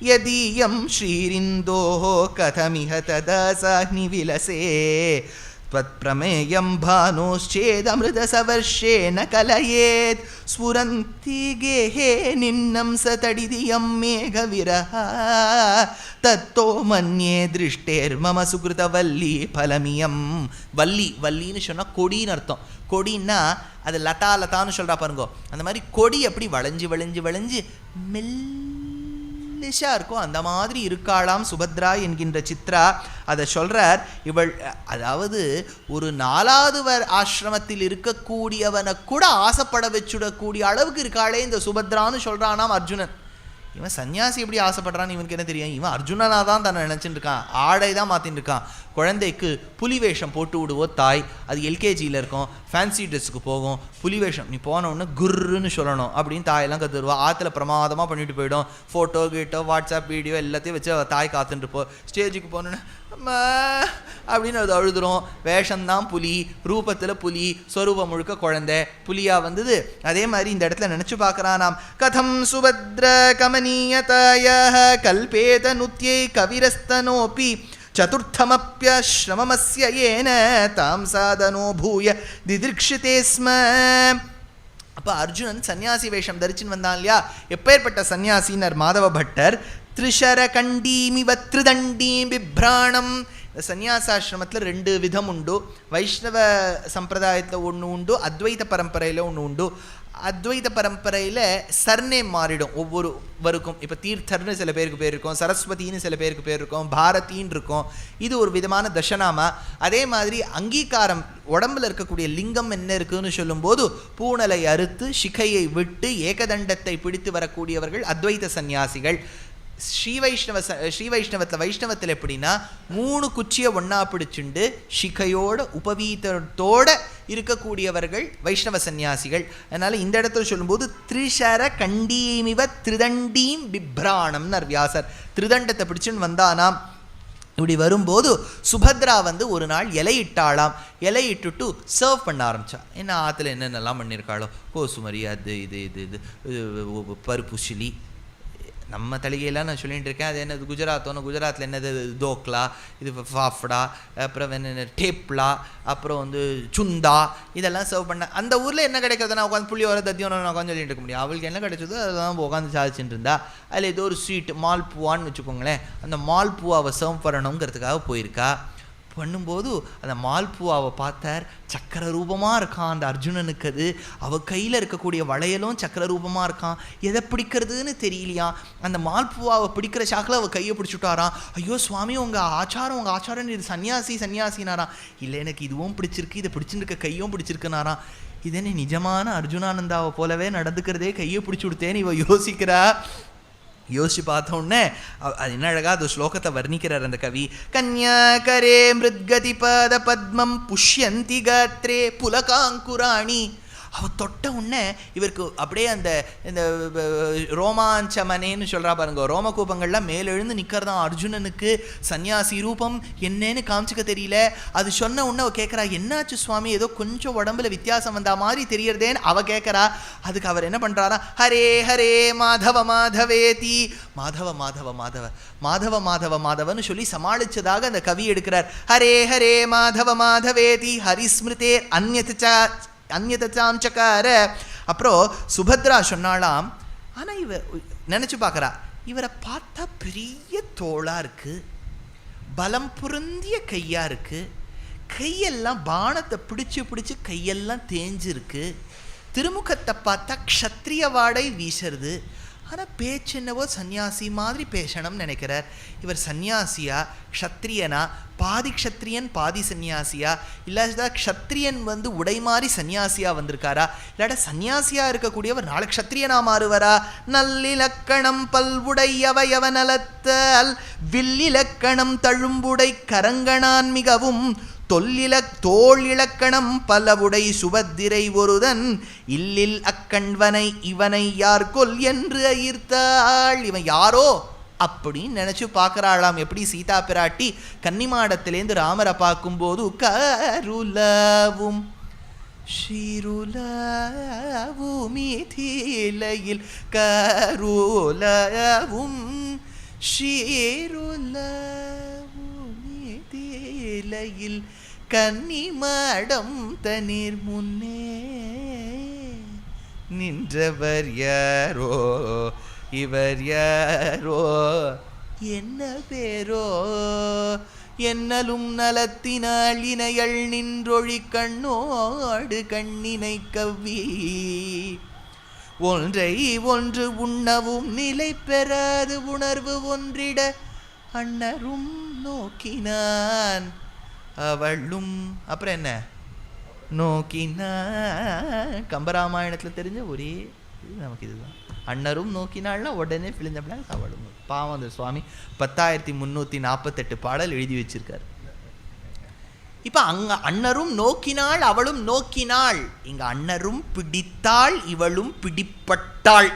ಯದೀಯಂ ಶ್ರೀರಿಂದೋಃ ಕಥಮಿಹ ತದಾ ಸಾಹ್ನಿವಿಲಸೇ ತ್ವತ್ಪ್ರಮೇಯಂ ಭಾನೋಶ್ಚೇದಮೃತಸವರ್ಷೇಣ ಕಲಯೇತ್ ಸ್ಫುರಂತಿ ಗೇಹೇ ನಿನ್ನಂ ಸತಡಿದಿಯಂ ಮೇಘವಿರಹ தத்தோ மன்யே திருஷ்டேர் மம சுகிருதவல்லி பலமியம். வள்ளி, வள்ளின்னு சொன்னால் கொடின்னு அர்த்தம். கொடின்னா அது லதா லதான்னு சொல்கிறா பாருங்கோ, அந்த மாதிரி கொடி எப்படி வளைஞ்சு வளைஞ்சு வளைஞ்சு மெல்லிஷா இருக்கும் அந்த மாதிரி இருக்காளாம் சுபத்ரா என்கின்ற சித்ரா. அதை சொல்கிறார். இவள் அதாவது ஒரு 4வது ஆசிரமத்தில் இருக்கக்கூடியவனை கூட ஆசைப்பட வச்சுடக்கூடிய அளவுக்கு இருக்காளே இந்த சுபத்ரான்னு சொல்கிறானாம் அர்ஜுனன். இவன் சன்னியாசி எப்படி ஆசைப்படுறான்னு இவனுக்கு என்ன தெரியும்? இவன் அர்ஜுனனாக தான் தன்னை நினச்சிட்டு இருக்கான், ஆடை தான் மாற்றின்னு இருக்கான். குழந்தைக்கு புலி வேஷம் போட்டு விடுவோ தாய், அது எல்கேஜியில் இருக்கும், ஃபேன்சி ட்ரெஸ்ஸுக்கு போகும். புலி வேஷம் நீ போனோன்னு குர்ருன்னு சொல்லணும் அப்படின்னு தாயெல்லாம் கற்றுருவா. ஆற்றுல பிரமாதமாக பண்ணிட்டு போயிடும். ஃபோட்டோ கீட்டோ வாட்ஸ்அப் வீடியோ எல்லாத்தையும் வச்சு தாய் காத்துட்டு போ. ஸ்டேஜுக்கு போனோன்னு அம்மா அப்படின்னு அது அழுதுரும். வேஷம்தான் புலி, ரூபத்தில் புலி, ஸ்வரூபம் முழுக்க குழந்தை, புலியா வந்தது. அதே மாதிரி இந்த இடத்துல நினச்சி பார்க்குறானாம். கதம் சுபத்ர கமனீயதாயாஹ கல்பேத நுத்யை கவிரஸ்தனோபி சதுர்த்தமப்யஸ்ரமமஸ்ய ஏன தாம் சாதனோ பூய திதிர்க்ஷிதே ஸ்ம. அப்போ அர்ஜுனன் சன்னியாசி வேஷம் தரிச்சுன்னு வந்தான் இல்லையா? எப்பேற்பட்ட சன்னியாசினர் மாதவ பட்டர். த்ரிஷர கண்டீமிவ த்ரிதண்டீம் பிப்ராணம். இந்த சன்னியாசாசிரமத்தில் 2 விதம் உண்டு. வைஷ்ணவ சம்பிரதாயத்தில் ஒன்று உண்டு, அத்வைத பரம்பரையில் ஒன்று உண்டு. அத்வைத பரம்பரையில் சர்நேம் மாறிடும் ஒவ்வொருவருக்கும். இப்போ தீர்த்தர்னு சில பேருக்கு பேர் இருக்கும், சரஸ்வதின்னு சில பேருக்கு பேர் இருக்கும், பாரதின்னு இருக்கும். இது ஒரு விதமான தசநாமா. அதே மாதிரி அங்கீகாரம், உடம்பில் இருக்கக்கூடிய லிங்கம் என்ன இருக்குன்னு சொல்லும்போது பூணலை அறுத்து சிகையை விட்டு ஏகதண்டத்தை பிடித்து வரக்கூடியவர்கள் அத்வைத சன்னியாசிகள். வைஷ்ணவத்தில் எப்படின்னா 3 குச்சியை ஒன்றா பிடிச்சுண்டு சிகையோட உபவீதத்தோடு இருக்கக்கூடியவர்கள் வைஷ்ணவ சன்னியாசிகள். அதனால் இந்த இடத்துல சொல்லும்போது த்ரிஷர கண்டீமிவ த்ரிதண்டீம் பிப்ராணம்னு வியாசர் த்ரிதண்டத்தை பிடிச்சுன்னு வந்தானாம். இப்படி வரும்போது சுபத்ரா ஒரு நாள் இலையிட்டாளாம். இலையிட்டுட்டு சர்வ் பண்ண ஆரம்பித்தா. என்ன ஆற்றுல என்னென்னலாம் பண்ணியிருக்காளோ, கோசுமரி, அது இது இது இது பருப்புசிலி, நம்ம தளிகையெல்லாம் நான் சொல்லிகிட்டு இருக்கேன். அது என்னது குஜராத்தில் என்னது தோக்லா, இது ஃபாஃப்டா, அப்புறம் என்ன டேப்லா, அப்புறம் சுந்தா, இதெல்லாம் சர்வ் பண்ண. அந்த ஊரில் என்ன கிடைக்கிறத நான் உட்காந்து புள்ளியோர தத்தியம் நான் உட்காந்து சொல்லிட்டு இருக்க முடியும். அவளுக்கு என்ன கிடைச்சதோ அதெல்லாம் உட்காந்து சாதிச்சுட்டு இருந்தா. அதில் ஏதோ ஒரு ஸ்வீட் மால்பூவான்னு வச்சுக்கோங்களேன். அந்த மால்பூவாவை சர்வ் பண்ணணுங்கிறதுக்காக போயிருக்கா. பண்ணும்போது அந்த மால்பூவாவை பார்த்தார். சக்கர ரூபமாக இருக்கான் அந்த அர்ஜுனனுக்கு. அது அவள் கையில் இருக்கக்கூடிய வளையலும் சக்கர ரூபமாக இருக்கான். எதை பிடிக்கிறதுன்னு தெரியலையா. அந்த மால்பூவாவை பிடிக்கிற சாக்கில் அவள் கையை பிடிச்சுட்டாராம். ஐயோ சுவாமி, உங்கள் ஆச்சாரம் இது சன்னியாசினாராம். இல்லை, எனக்கு இதுவும் பிடிச்சிருக்கு, இதை பிடிச்சிருக்க கையும் பிடிச்சிருக்குனாராம். இதே நிஜமான அர்ஜுனானந்தாவை போலவே நடந்துக்கிறதே, கையை பிடிச்சி கொடுத்தேன்னு இவ யோசிக்கிறா. யோசிச்சு பார்த்தோன்னே அது என்ன அழகா அது ஸ்லோகத்தை வர்ணிக்கிறார் அந்த கவி. கன்யாகரே மிருத்கதி பாத பத்மம் புஷ்யந்தி காத்ரே புலகாங்குராணி. அவள் தொட்ட உடனே இவருக்கு அப்படியே அந்த இந்த ரோமாஞ்சமனேன்னு சொல்கிறா பாருங்க, ரோமகூபங்கள்லாம் மேலெழுந்து நிற்கிறதான் அர்ஜுனனுக்கு. சன்னியாசி ரூபம் என்னன்னு காமிச்சிக்க தெரியல. அது சொன்ன உடனே அவள் கேட்குறா, என்னாச்சு சுவாமி, ஏதோ கொஞ்சம் உடம்புல வித்தியாசம் வந்தா மாதிரி தெரியறதேன்னு அவள் கேட்குறா. அதுக்கு அவர் என்ன பண்ணுறாரா, ஹரே ஹரே மாதவ மாதவேதி, மாதவ மாதவ மாதவ மாதவ மாதவ மாதவன்னு சொல்லி சமாளித்ததாக அந்த கவி எடுக்கிறார். ஹரே ஹரே மாதவ மாதவேதி ஹரிஸ்மிருதே அந்நியதாஞ்சக்கார. அப்புறம் சுபத்ரா சொன்னாலாம். ஆனால் இவ நினச்சி பார்க்குறா, இவரை பார்த்தா பெரிய தோளாக இருக்குது, பலம் பொருந்திய கையாக இருக்குது, கையெல்லாம் பானத்தை பிடிச்சி கையெல்லாம் தேஞ்சிருக்கு, திருமுகத்தை பார்த்தா க்ஷத்ரிய வாடை வீசுறது. ஆனால் பேச்சு என்னவோ சன்னியாசி மாதிரி பேசணும்னு நினைக்கிறார். இவர் சன்னியாசியா க்ஷத்ரியனா, பாதி க்ஷத்ரியன் பாதி சன்னியாசியா, இல்லாத க்ஷத்ரியன் உடை மாறி சன்னியாசியாக வந்திருக்காரா, இல்லாட்ட சன்னியாசியாக இருக்கக்கூடியவர் நாளை க்ஷத்ரியனா மாறுவரா. நல்லிலக்கணம் பல்வுடையவையவ நலத்தல் வில்லிலக்கணம் தழும்புடை கரங்கணான் மிகவும் தோள் இலக்கணம் பலவுடை சுபத்திரை ஒருதன் இல்லில் அக்கண்வனை இவனை யார் கொல் என்று அயிர்த்தாள். இவன் யாரோ அப்படின்னு நினச்சி பார்க்குறாளாம். எப்படி சீதா பிராட்டி கன்னிமாடத்திலேருந்து ராமரை பார்க்கும்போது கருலவும் ஷீருலவுமிதிலையில் கருலவும் ஷீருலீலையில் கன்னிமாடம் தண்ணீர் முன்னே நின்றவர் யாரோ இவர் யாரோ என்ன பேரோ என்னலும் நலத்தினால் இணையள் நின்றொழி கண்ணோடு கண்ணினை கவ்வி ஒன்றை ஒன்று உண்ணவும் நிலை பெறாது உணர்வு ஒன்றிட அண்ணரும் நோக்கினான் அவளும் அப்புறம் என்ன நோக்கினான். கம்பராமாயணத்தில் தெரிஞ்ச ஒரே நமக்கு இதுதான். அண்ணரும் நோக்கினாள்னா உடனே பிழிஞ்சப்பட அவளும். பாவம் அந்த சுவாமி 10,348 பாடல் எழுதி வச்சிருக்காரு. இப்ப அங்க அண்ணரும் நோக்கினாள் அவளும் நோக்கினாள். இங்க அண்ணரும் பிடித்தாள் இவளும் பிடிப்பட்டாள்.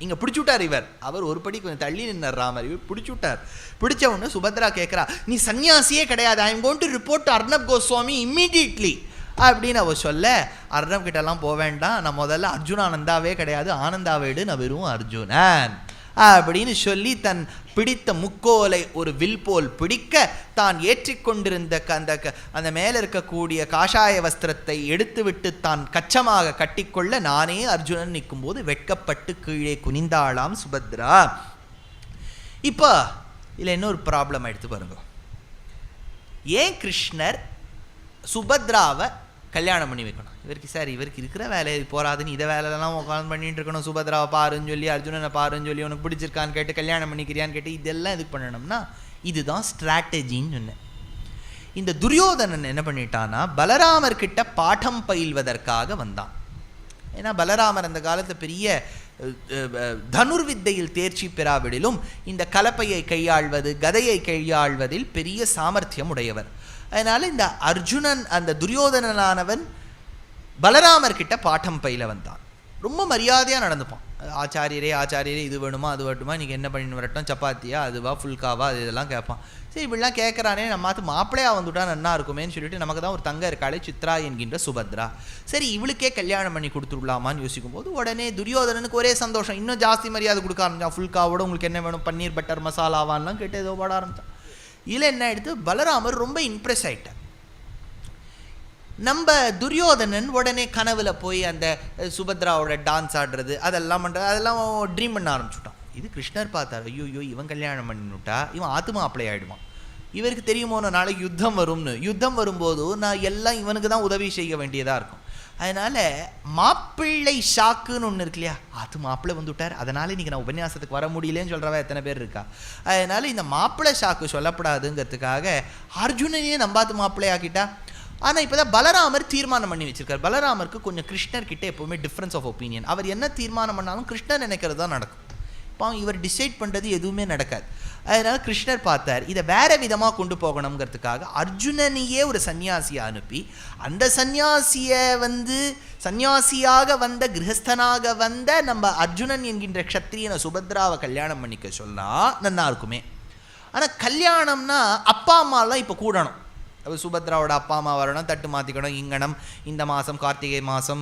இங்க பிடிச்சு விட்டார் இவர். அவர் ஒரு படி கொஞ்சம் தள்ளி நின்றார் ராமர். இவர் பிடிச்சு விட்டார். பிடிச்ச உடனே சுபத்ரா கேட்கிறா, நீ சன்னியாசியே கிடையாது, I am going to report to Arnab Goswami immediately அப்படின்னு அவ சொல்ல, அர்ணப் கிட்டலாம் போக வேண்டாம், நான் முதல்ல அர்ஜுனானந்தாவே கிடையாது, ஆனந்தாவேடு, நான் வெறும் அர்ஜுனன் அப்படின்னு சொல்லி தன் பிடித்த முக்கோலை ஒரு வில் போல் பிடிக்க, தான் ஏற்றிக்கொண்டிருந்த அந்த மேலே இருக்கக்கூடிய காஷாய வஸ்திரத்தை எடுத்துவிட்டு தான் கச்சமாக கட்டிக்கொள்ள நானே அர்ஜுனன் நிற்கும் போது வெட்கப்பட்டு கீழே குனிந்தாளாம் சுபத்ரா. இப்போ இதில் இன்னொரு ப்ராப்ளம் எடுத்து பாருங்க. ஏன் கிருஷ்ணர் சுபத்ராவை கல்யாணம் பண்ணி வைக்கணும்? இவருக்கு சார் இவருக்கு இருக்கிற வேலை போராதுன்னு இதை வேலையெல்லாம் உட்காந்து பண்ணிட்டு இருக்கணும். சுபத்ராவை பாருன்னு சொல்லி அர்ஜுனனை பாருன்னு சொல்லி உனக்கு பிடிச்சிருக்கான்னு கேட்டு கல்யாணம் பண்ணிக்கிறியான்னு கேட்டு இதெல்லாம் இதுக்கு பண்ணணும்னா இதுதான் ஸ்ட்ராட்டஜின்னு சொன்னேன். இந்த துரியோதனன் என்ன பண்ணிட்டான்னா பலராமர்கிட்ட பாடம் பயில்வதற்காக வந்தான். ஏன்னா பலராமர் அந்த காலத்தில் பெரிய தனுர்வித்தையில் தேர்ச்சி பெறாவிடிலும் இந்த கலப்பையை கையாள்வது கதையை கையாள்வதில் பெரிய சாமர்த்தியம் உடையவர். அதனால இந்த அர்ஜுனன் அந்த துரியோதனனானவன் பலராமர்கிட்ட பாடம் பயில வந்தான். ரொம்ப மரியாதையாக நடந்துப்பான். ஆச்சாரியரே ஆச்சாரியரே இது வேணுமா அது வேணுமா, இன்றைக்கி என்ன பண்ணின்னு வரட்டும், சப்பாத்தியா அதுவா ஃபுல்காவா அது இதெல்லாம் கேட்பான். சரி இப்படிலாம் கேட்குறானே, நம்ம மாற்று மாப்பிள்ளையாக வந்துவிட்டா நன்னா இருக்குமேன்னு சொல்லிட்டு நமக்கு தான் ஒரு தங்க இருக்காளே சித்ரா என்கின்ற சுபத்ரா, சரி இவளுக்கே கல்யாணம் பண்ணி கொடுத்துடலாமான்னு யோசிக்கும் போது உடனே துரியோதனனுக்கு ஒரே சந்தோஷம், இன்னும் ஜாஸ்தி மரியாதை கொடுக்க ஆரம்பிச்சான். ஃபுல்காவோட உங்களுக்கு என்ன வேணும், பன்னீர் பட்டர் மசாலாவான்லாம் கேட்டு ஏதோ பாட ஆரம்பித்தான். இதில் என்ன எடுத்து பலராமர் ரொம்ப இம்ப்ரெஸ் ஆகிட்டார். நம்ம துரியோதனன் உடனே கனவுல போய் அந்த சுபத்ராவோட டான்ஸ் ஆடுறது அதெல்லாம் பண்ணுறது அதெல்லாம் ட்ரீம் பண்ண ஆரம்பிச்சுட்டான். இது கிருஷ்ணர் பார்த்தார், ஐயோ இவன் கல்யாணம் பண்ணிவிட்டா இவன் ஆத்மா அப்ளை ஆகிடுவான், இவருக்கு தெரியுமோ நாளைக்கு யுத்தம் வரும்னு. யுத்தம் வரும்போது நான் எல்லாம் இவனுக்கு தான் உதவி செய்ய வேண்டியதாக இருக்கும். அதனால் மாப்பிள்ளை ஷாக்குன்னு ஒன்று இருக்கு இல்லையா, அது மாப்பிள்ளை வந்துவிட்டார், அதனால் இன்றைக்கி நான் உபன்யாசத்துக்கு வர முடியலேன்னு சொல்கிறவ எத்தனை பேர் இருக்கா. அதனால் இந்த மாப்பிள்ளை ஷாக்கு சொல்லப்படாதுங்கிறதுக்காக அர்ஜுனனையே நம்பாத்து மாப்பிள்ளை ஆக்கிட்டா. ஆனால் இப்போ தான் பலராமர் தீர்மானம் பண்ணி வச்சிருக்கார். பலராமருக்கு கொஞ்சம் கிருஷ்ணர்கிட்ட எப்போவுமே டிஃப்ரென்ஸ் ஆஃப் ஒப்பீனியன். அவர் என்ன தீர்மானம் பண்ணாலும் கிருஷ்ணர் நினைக்கிறது தான் நடக்கும். இப்போ இவர் டிசைட் பண்ணுறது எதுவுமே நடக்காது. அதனால் கிருஷ்ணர் பார்த்தார், இதை வேறு விதமாக கொண்டு போகணுங்கிறதுக்காக அர்ஜுனனையே ஒரு சன்னியாசியை அனுப்பி அந்த சன்னியாசியை சன்னியாசியாக வந்த கிரகஸ்தனாக வந்த நம்ம அர்ஜுனன் என்கின்ற க்ஷத்ரியனை சுபத்ராவை கல்யாணம் பண்ணிக்க சொன்னால் நல்லா இருக்குமே. ஆனால் கல்யாணம்னா அப்பா அம்மாலாம் இப்போ கூடணும். சுபத்ராவோட அப்பா அம்மா வரணும், தட்டு மாற்றிக்கணும். இங்கனம் இந்த மாதம் கார்த்திகை மாதம்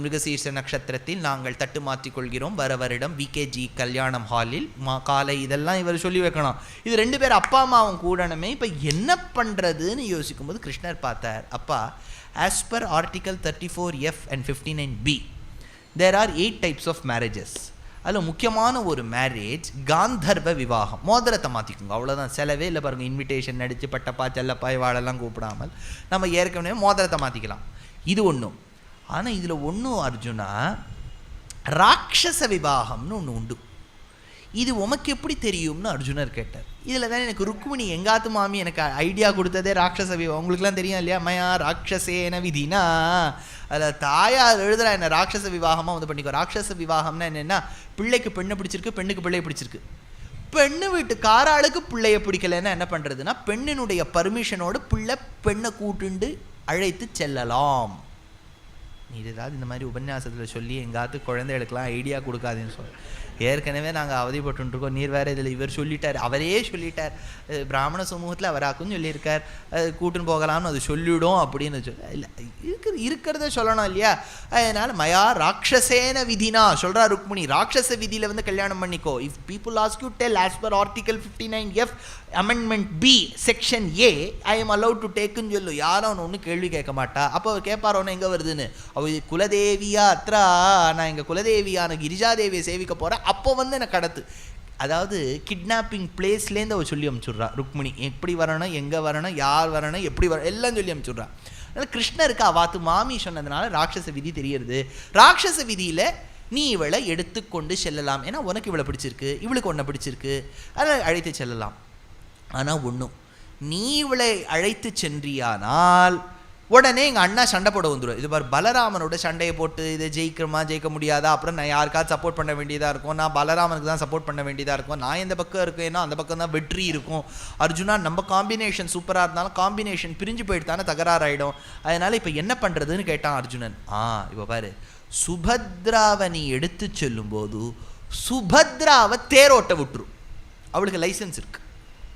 மிருகசீர்ஷ நட்சத்திரத்தில் நாங்கள் தட்டு மாற்றிக்கொள்கிறோம், வர வருடம் விகேஜி கல்யாணம் ஹாலில் காலை, இதெல்லாம் இவர் சொல்லி வைக்கணும். இது 2 பேர் அப்பா அம்மாவும் கூடணுமே. இப்போ என்ன பண்ணுறதுன்னு யோசிக்கும் போது கிருஷ்ணர் பார்த்தார், அப்பா as per article 34F and 59B there are 8 types of marriages. அதில் முக்கியமான ஒரு மேரேஜ் காந்தர்வ விவாகம். மோதிரத்தை மாற்றிக்குங்க, அவ்வளோதான். செலவே இல்லை பாருங்கள். இன்விடேஷன் நடித்து பட்டப்பா செல்லப்பா வாழெல்லாம் கூப்பிடாமல் நம்ம ஏற்கனவே மோதிரத்தை மாற்றிக்கலாம். இது ஒன்றும். ஆனால் இதில் ஒன்றும் அர்ஜுனா, ராட்சச விவாகம்னு ஒன்று உண்டு. இது உமக்கு எப்படி தெரியும்னு அர்ஜுனர் கேட்டார். இதில் தான் எனக்கு ருக்மிணி எங்காத்து மாமி எனக்கு ஐடியா கொடுத்ததே ராட்சச விவாகம். உங்களுக்குலாம் தெரியும் இல்லையா, மயா ராட்சசேன விதினா, அதில் தாயார் எழுதுறா என்ன ராட்சச விவாகமாக வந்து பண்ணிக்கோ. ராட்சச விவாகம்னா என்னென்னா, பிள்ளைக்கு பெண்ணை பிடிச்சிருக்கு, பெண்ணுக்கு பிள்ளையை பிடிச்சிருக்கு. பெண்ணு வீட்டு காராளுக்கு பிள்ளைய பிடிக்கலைன்னா என்ன பண்ணுறதுன்னா, பெண்ணினுடைய பர்மிஷனோடு பெண்ணை கூட்டுண்டு அழைத்து செல்லலாம். நீ ஏதாவது இந்த மாதிரி உபன்யாசத்தில் சொல்லி எங்காத்து குழந்தைகளுக்கெல்லாம் ஐடியா கொடுக்காதுன்னு சொல்ல. ஏற்கனவே நாங்கள் அவதிப்பட்டுருக்கோம், நீர் வேறு இதில் இவர் சொல்லிட்டார், அவரே சொல்லிட்டார், பிராமண சமூகத்தில் அவராக்குன்னு சொல்லியிருக்கார், கூட்டுன்னு போகலாம்னு அது சொல்லிவிடும் அப்படின்னு சொல்ல. இல்லை, இருக்கிறத சொல்லணும் இல்லையா? அதனால் மயா ராட்சசேன விதினா சொல்கிறா ருக்மிணி, ராட்சச விதியில் வந்து கல்யாணம் பண்ணிக்கோ. If people ask you tell as per article 59F amendment B section A I am allowed to டேக்குன்னு சொல்லு. யாரும் அவனை ஒன்றும் கேள்வி கேட்க மாட்டா. அப்போ அவர் கேட்பார், அவனை எங்கே வருதுன்னு. அவள் குலதேவியா அத்ரா, நான் எங்கள் குலதேவியான கிரிஜாதேவியை சேவிக்க போகிறேன், அப்போ வந்து எனக்கு கடத்து. அதாவது கிட்னாப்பிங் பிளேஸ்லேருந்து அவள் சொல்லி அனுப்பிச்சுட்றா ருக்மிணி, எப்படி வரணும், எங்கே வரணும், யார் வரணும், எப்படி வரணும், எல்லாம் சொல்லி அனுப்பிச்சுட்றா. அதனால் கிருஷ்ணருக்கு அவாத்து மாமி சொன்னதுனால ராட்சச விதி தெரியுது. ராட்சச விதியில் நீ இவளை எடுத்துக்கொண்டு செல்லலாம், ஏன்னா உனக்கு இவளை பிடிச்சிருக்கு, இவளுக்கு ஒன்றை பிடிச்சிருக்கு, அதனால் அழைத்து செல்லலாம். ஆனால் ஒன்றும், நீ இவளை அழைத்து சென்றியானால் உடனே எங்கள் அண்ணா சண்டை போட வந்துடும். இது பார், பலராமனோட சண்டையை போட்டு இதை ஜெயிக்கிறோமா ஜெயிக்க முடியாதா, அப்புறம் நான் யாருக்காவது சப்போர்ட் பண்ண வேண்டியதாக இருக்கும், நான் பலராமனுக்கு தான் சப்போர்ட் பண்ண வேண்டியதாக இருக்கும், நான் எந்த பக்கம் இருக்கேன்னா அந்த பக்கம் தான் வெற்றி இருக்கும். அர்ஜுனா, நம்ம காம்பினேஷன் சூப்பராக இருந்தாலும் காம்பினேஷன் பிரிஞ்சு போயிட்டு தகராறாயிடும். அதனால் இப்போ என்ன பண்ணுறதுன்னு கேட்டான் அர்ஜுனன். இப்போ பாரு, சுபத்ராவை நீ எடுத்து செல்லும்போது சுபத்ராவை தேரோட்ட விட்டுரும். அவளுக்கு லைசன்ஸ் இருக்குது,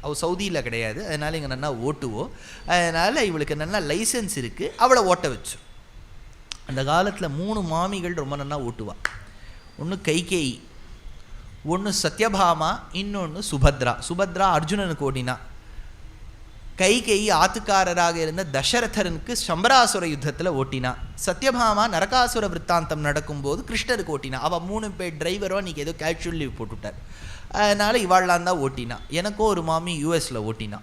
அவள் சவுதியில் கிடையாது, அதனால் இங்கே நல்லா ஓட்டுவோம், அதனால் இவளுக்கு நல்லா லைசன்ஸ் இருக்குது, அவளை ஓட்ட வச்சு. அந்த காலத்தில் 3 மாமிகள் ரொம்ப நல்லா ஓட்டுவாள். ஒன்று கைகேயி, ஒன்று சத்யபாமா, இன்னொன்று சுபத்ரா. சுபத்ரா அர்ஜுனனுக்கு ஓட்டினா. கைகேயி ஆத்துக்காரராக இருந்த தசரதனுக்கு சம்பராசுர யுத்தத்தில் ஓட்டினா. சத்யபாமா நரகாசுர விற்த்தாந்தம் நடக்கும்போது கிருஷ்ணருக்கு ஓட்டினா. அவள் 3 பேர் டிரைவரோ அன்றைக்கி ஏதோ கேஷுவல் லீவ் போட்டுவிட்டார், அதனால் இவாள்லாம் தான் ஓட்டினா. எனக்கும் ஒரு மாமி யூஎஸில் ஓட்டினா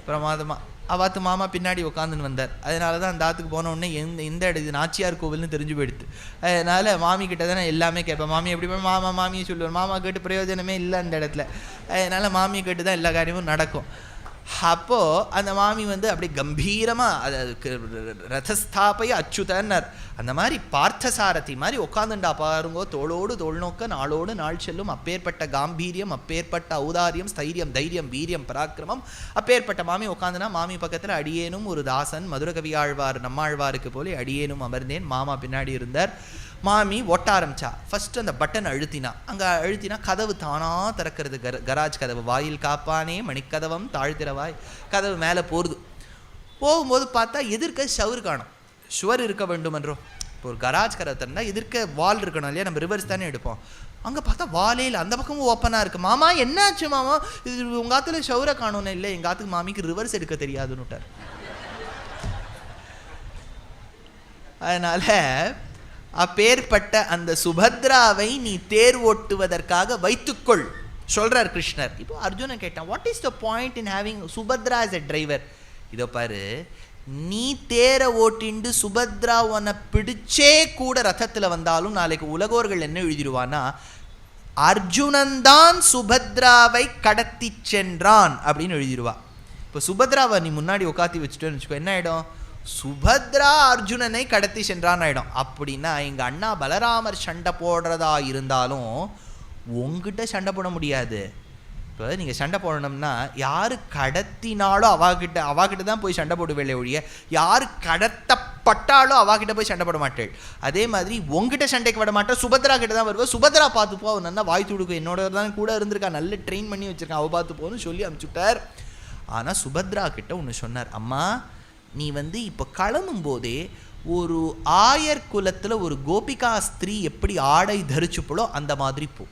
பிரமாதமாக. அவாத்து மாமா பின்னாடி உட்காந்துன்னு வந்தார். அதனால தான் அந்த ஆற்றுக்கு போனோடனே இந்த இது நாச்சியார் கோவில்னு தெரிஞ்சு போயிடுது. அதனால் மாமி கிட்ட தான் நான் எல்லாமே கேட்பேன். மாமி எப்படி மாமியை சொல்லுவேன், மாமா கேட்டு பிரயோஜனமே இல்லை அந்த இடத்துல. அதனால் மாமியை கேட்டு தான் எல்லா காரியமும் நடக்கும். அப்போது அந்த மாமி வந்து அப்படி கம்பீரமாக அதுக்கு ரதஸ்தாபைய அச்சுதன்னர், அந்த மாதிரி பார்த்தசாரதி மாதிரி உட்காந்துண்டா பாருங்கோ, தோளோடு தோல் நோக்க நாளோடு நாள் செல்லும், அப்பேற்பட்ட காம்பீரியம், அப்பேற்பட்ட ஔதாரியம், ஸ்தைரியம், தைரியம், வீரியம், பராக்கிரமம், அப்பேற்பட்ட மாமி உட்காந்துனா. மாமி பக்கத்தில் அடியேனும் ஒரு தாசன், மதுரகவியாழ்வார் நம்மாழ்வாருக்கு போல அடியேனும் அமர்ந்தேன். மாமா பின்னாடி இருந்தார். மாமி ஒட்ட ஆரம்பிச்சா. ஃபஸ்ட்டு அந்த பட்டன் அழுத்தினா. அங்கே அழுத்தினா கதவு தானாக திறக்கிறது. கராஜ் கதவு. வாயில் காப்பானே மணிக்கதவம் தாழ்த்திரவாய். கதவு மேலே போகுது. போகும்போது பார்த்தா எதிர்க்க ஷவர் காணும். ஷுவர் இருக்க வேண்டும் என்றோ. இப்போ ஒரு கராஜ் கதவை திறந்தா எதிர்க்க வால் இருக்கணும் இல்லையா, நம்ம ரிவர்ஸ் தானே எடுப்போம். அங்கே பார்த்தா வாலே இல்லை, அந்த பக்கமும் ஓப்பனாக இருக்குது. மாமா என்னாச்சு மாமா, இது உங்கள் ஆற்றுல ஷவரை காணும்னு. இல்லை, எங்கள் ஆற்றுக்கு மாமிக்கு ரிவர்ஸ் எடுக்க தெரியாதுன்னு விட்டார். அதனால் அப்பேற்பட்ட அந்த சுபத்ராவை நீ தேர் ஓட்டுவதற்காக வைத்துக்கொள் சொல்றார் கிருஷ்ணர். இப்போ அர்ஜுனன் கேட்டான், what is the point in having Subhadra as a driver? இதோ பாரு, நீ தேரை ஓட்டிண்டு சுபத்ரா உன்னை பிடிச்சே கூட ரதத்தில் வந்தாலும் நாளைக்கு உலகோர்கள் என்ன எழுதிடுவான்னா, அர்ஜுனன் தான் சுபத்ராவை கடத்தி சென்றான் அப்படின்னு எழுதிடுவா. இப்போ சுபத்ராவை நீ முன்னாடி உட்காத்தி வச்சுட்டேன்னு வச்சுக்கோ, என்ன ஆகிடும், சுபத்ரா அர்ஜுனனை கடத்தி சென்றான் ஆகிடும். அப்படின்னா எங்கள் அண்ணா பலராமர் சண்டை போடுறதா இருந்தாலும் உங்ககிட்ட சண்டை போட முடியாது. இப்போ நீங்கள் சண்டை போடணும்னா யார் கடத்தினாலோ அவாகிட்ட தான் போய் சண்டை போடுவேளே ஒழிய, யார் கடத்தப்பட்டாலோ அவாகிட்ட போய் சண்டை போட மாட்டேள். அதே மாதிரி உங்ககிட்ட சண்டைக்கு விட மாட்டேன், சுபத்ரா கிட்ட தான் வருவேன். சுபத்ரா பார்த்துப்போ, அவன் நல்லா வாய் துடுக்கும், என்னோட தான் கூட இருந்திருக்கா, நல்ல ட்ரெயின் பண்ணி வச்சுருக்கான், அவள் பார்த்துப்போன்னு சொல்லி அனுப்பிச்சுட்டார். ஆனால் சுபத்ரா கிட்ட ஒன்று சொன்னார், அம்மா நீ வந்து இப்போ கிளம்பும் போதே ஒரு ஆயர் குலத்தில் ஒரு கோபிகா ஸ்திரீ எப்படி ஆடை தரிச்சுப்பளோ அந்த மாதிரி போ.